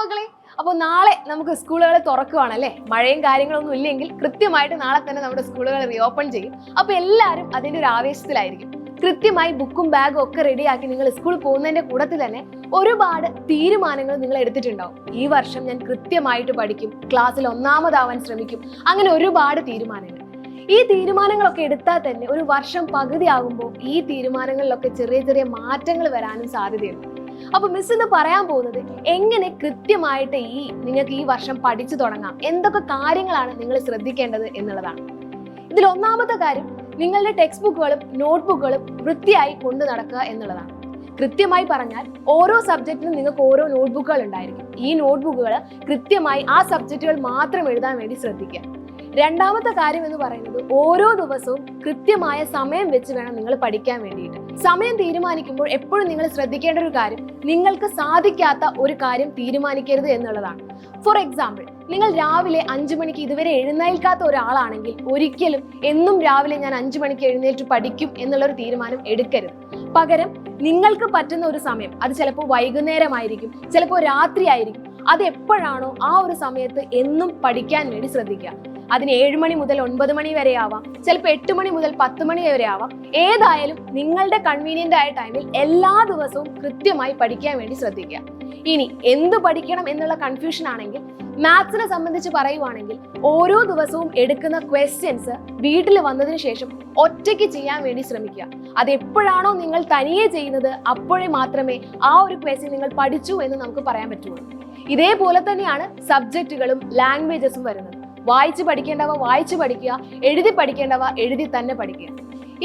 മക്കളെ, അപ്പോൾ നാളെ നമുക്ക് സ്കൂളുകൾ തുറക്കുകയാണല്ലേ. മഴയും കാര്യങ്ങളൊന്നും ഇല്ലെങ്കിൽ കൃത്യമായിട്ട് നാളെ തന്നെ നമ്മുടെ സ്കൂളുകൾ റീഓപ്പൺ ചെയ്യും. അപ്പോൾ എല്ലാവരും അതിൻ്റെ ഒരു ആവേശത്തിലായിരിക്കും. കൃത്യമായി ബുക്കും ബാഗും ഒക്കെ റെഡിയാക്കി നിങ്ങൾ സ്കൂളിൽ പോകുന്നതിന്റെ കൂട്ടത്തിൽ തന്നെ ഒരുപാട് തീരുമാനങ്ങൾ നിങ്ങൾ എടുത്തിട്ടുണ്ടാവും. ഈ വർഷം ഞാൻ കൃത്യമായിട്ട് പഠിക്കും, ക്ലാസ്സിൽ ഒന്നാമതാവാൻ ശ്രമിക്കും, അങ്ങനെ ഒരുപാട് തീരുമാനങ്ങൾ. ഈ തീരുമാനങ്ങളൊക്കെ എടുത്താൽ തന്നെ ഒരു വർഷം പകുതിയാകുമ്പോൾ ഈ തീരുമാനങ്ങളിലൊക്കെ ചെറിയ ചെറിയ മാറ്റങ്ങൾ വരാനും സാധ്യതയുണ്ട്. അപ്പൊ മിസ് ഇന്ന് പറയാൻ പോകുന്നത് എങ്ങനെ കൃത്യമായിട്ട് നിങ്ങൾക്ക് ഈ വർഷം പഠിച്ചു തുടങ്ങാം, എന്തൊക്കെ കാര്യങ്ങളാണ് നിങ്ങൾ ശ്രദ്ധിക്കേണ്ടത് എന്നുള്ളതാണ്. ഇതിൽ ഒന്നാമത്തെ കാര്യം, നിങ്ങളുടെ ടെക്സ്റ്റ് ബുക്കുകളും നോട്ട്ബുക്കുകളും വൃത്തിയായി കൊണ്ടു നടക്കുക എന്നുള്ളതാണ്. കൃത്യമായി പറഞ്ഞാൽ ഓരോ സബ്ജക്റ്റിനും നിങ്ങൾക്ക് ഓരോ നോട്ട്ബുക്കുകൾ ഉണ്ടായിരിക്കും. ഈ നോട്ട്ബുക്കുകൾ കൃത്യമായി ആ സബ്ജക്റ്റുകൾ മാത്രം എഴുതാൻ വേണ്ടി ശ്രദ്ധിക്കുക. രണ്ടാമത്തെ കാര്യം എന്ന് പറയുന്നത്, ഓരോ ദിവസവും കൃത്യമായ സമയം വെച്ച് വേണം നിങ്ങൾ പഠിക്കാൻ വേണ്ടിയിട്ട്. സമയം തീരുമാനിക്കുമ്പോൾ എപ്പോഴും നിങ്ങൾ ശ്രദ്ധിക്കേണ്ട ഒരു കാര്യം, നിങ്ങൾക്ക് സാധിക്കാത്ത ഒരു കാര്യം തീരുമാനിക്കരുത് എന്നുള്ളതാണ്. ഫോർ എക്സാമ്പിൾ, നിങ്ങൾ രാവിലെ 5 മണിക്ക് ഇതുവരെ എഴുന്നേൽക്കാത്ത ഒരാളാണെങ്കിൽ ഒരിക്കലും എന്നും രാവിലെ ഞാൻ 5 മണിക്ക് എഴുന്നേറ്റ് പഠിക്കും എന്നുള്ളൊരു തീരുമാനം എടുക്കരുത്. പകരം നിങ്ങൾക്ക് പറ്റുന്ന ഒരു സമയം, അത് ചിലപ്പോൾ വൈകുന്നേരമായിരിക്കും, ചിലപ്പോൾ രാത്രി ആയിരിക്കും, അത് എപ്പോഴാണോ ആ ഒരു സമയത്ത് എന്നും പഠിക്കാൻ വേണ്ടി ശ്രദ്ധിക്കുക. അതിന് 7 മണി മുതൽ 9 മണി വരെ ആവാം, ചിലപ്പോൾ 8 മണി മുതൽ 10 മണി വരെ ആവാം. ഏതായാലും നിങ്ങളുടെ കൺവീനിയന്റ് ആയ ടൈമിൽ എല്ലാ ദിവസവും കൃത്യമായി പഠിക്കാൻ വേണ്ടി ശ്രദ്ധിക്കുക. ഇനി എന്ത് പഠിക്കണം എന്നുള്ള കൺഫ്യൂഷൻ ആണെങ്കിൽ, മാത്സിനെ സംബന്ധിച്ച് പറയുവാണെങ്കിൽ ഓരോ ദിവസവും എടുക്കുന്ന ക്വസ്റ്റ്യൻസ് വീട്ടിൽ വന്നതിന് ശേഷം ഒറ്റയ്ക്ക് ചെയ്യാൻ വേണ്ടി ശ്രമിക്കുക. അത് എപ്പോഴാണോ നിങ്ങൾ തനിയെ ചെയ്യുന്നത് അപ്പോഴേ മാത്രമേ ആ ഒരു ക്വസ്റ്റ്യൻ നിങ്ങൾ പഠിച്ചു എന്ന് നമുക്ക് പറയാൻ പറ്റുള്ളൂ. ഇതേപോലെ തന്നെയാണ് സബ്ജക്റ്റുകളും ലാംഗ്വേജസും വരുന്നത്. വായിച്ച് പഠിക്കേണ്ടവ വായിച്ച് പഠിക്കുക, എഴുതി പഠിക്കേണ്ടവ എഴുതി തന്നെ പഠിക്കുക.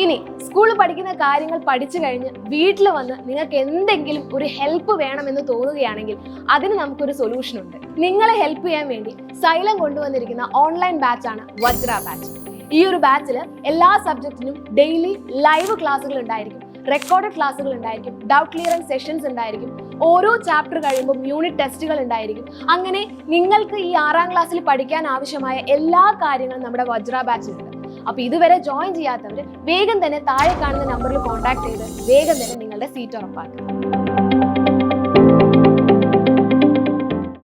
ഇനി സ്കൂളിൽ പഠിക്കുന്ന കാര്യങ്ങൾ പഠിച്ചു കഴിഞ്ഞ് വീട്ടിൽ വന്ന് നിങ്ങൾക്ക് എന്തെങ്കിലും ഒരു ഹെൽപ്പ് വേണമെന്ന് തോന്നുകയാണെങ്കിൽ അതിന് നമുക്കൊരു സൊല്യൂഷൻ ഉണ്ട്. നിങ്ങളെ ഹെൽപ്പ് ചെയ്യാൻ വേണ്ടി സൈലം കൊണ്ടുവന്നിരിക്കുന്ന ഓൺലൈൻ ബാച്ചാണ് വജ്ര ബാച്ച്. ഈ ഒരു ബാച്ചിൽ എല്ലാ സബ്ജക്റ്റിനും ഡെയിലി ലൈവ് ക്ലാസ്സുകൾ ഉണ്ടായിരിക്കും, റെക്കോർഡഡ് ക്ലാസ്സുകൾ ഉണ്ടായിരിക്കും, ഡൗട്ട് ക്ലിയറൻസ് സെഷൻസ് ഉണ്ടായിരിക്കും, ഓരോ ചാപ്റ്റർ കഴിയുമ്പോൾ യൂണിറ്റ് ടെസ്റ്റുകൾ ഉണ്ടായിരിക്കും. അങ്ങനെ നിങ്ങൾക്ക് ഈ 6ാം ക്ലാസ്സിൽ പഠിക്കാൻ ആവശ്യമായ എല്ലാ കാര്യങ്ങളും നമ്മുടെ വജ്ര ബാച്ചിലുണ്ട്. അപ്പൊ ഇതുവരെ ജോയിൻ ചെയ്യാത്തവർ വേഗം തന്നെ താഴെ കാണുന്ന നമ്പറിൽ കോൺടാക്ട് ചെയ്ത് വേഗം തന്നെ നിങ്ങളുടെ സീറ്റ് ഉറപ്പാക്കുക.